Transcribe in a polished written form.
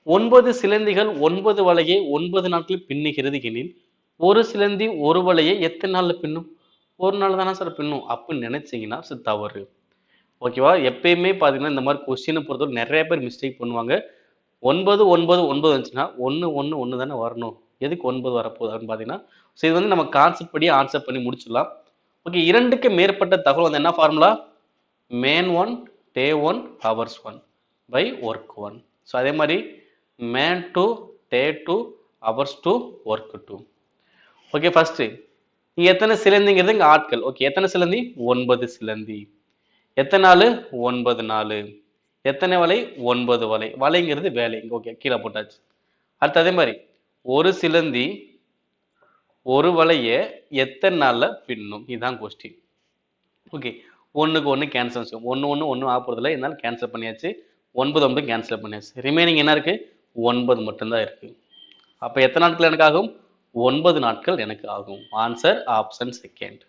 9 சிலந்திகள் 9 வலையை 9 நாட்களில் பின்னுகிறது எனில், ஒரு சிலந்தி ஒரு வலையை எத்தனை நாள்ல பின்னும்? ஒரு நாள் தானே சார் பின்னும். அப்படின்னு நினைச்சீங்கன்னா, தவறு. ஓகேவா? எப்பயுமே பார்த்தீங்கன்னா, இந்த மாரி கொஸ்டின பொறுத்தவரை நெறைய பேர் மிஸ்டேக் பண்ணுவாங்க. 9, 9, 9 வந்துச்சுன்னா, 1, 1, 1 தானே வரணும். எதுக்கு 9 வரப்போகுது அப்படின்னு பார்த்தீங்கன்னா, இது வந்து நம்ம கான்செப்ட் படி ஆன்சர் பண்ணி முடிச்சிடலாம். ஓகே 2க்கு மேற்பட்ட தகவல் வந்து என்ன formula? Man 1, day 1, hours 1 by work 1. So அதே மாரி man 2, day 2, hours 2, work 2. Okay first இங்க எத்தனை சிலந்திங்கிறது இங்க ஆட்கள். ஓகே எத்தனை சிலந்தி? 9 சிலந்தி. எத்தனை நாளு? 9 நாளு. எத்தனை வலை? 9 வலை. வலைங்கிறது வேலை. ஓகே கீழ போட்டாச்சு. அடுத்து அதே மாரி ஒரு சிலந்தி ஒரு வலைய எத்தனை நாள்ல பின்னும்? இதான் கொஸ்டின். ஓகே. 1க்கு 1 கேன்சல். 1, 1, 1 ஆகப்போறதில்ல. இருந்தாலும் கேன்சல் பண்ணியாச்சு. 9, 9 கேன்சல் பண்ணியாச்சு. ரிமைனிங் என்ன இருக்கு? 9 மட்டும் தான் இருக்கு. அப்ப எத்தனை நாட்கள் எனக்கு ஆகும்? 9 நாட்கள் எனக்கு ஆகும். Answer option second.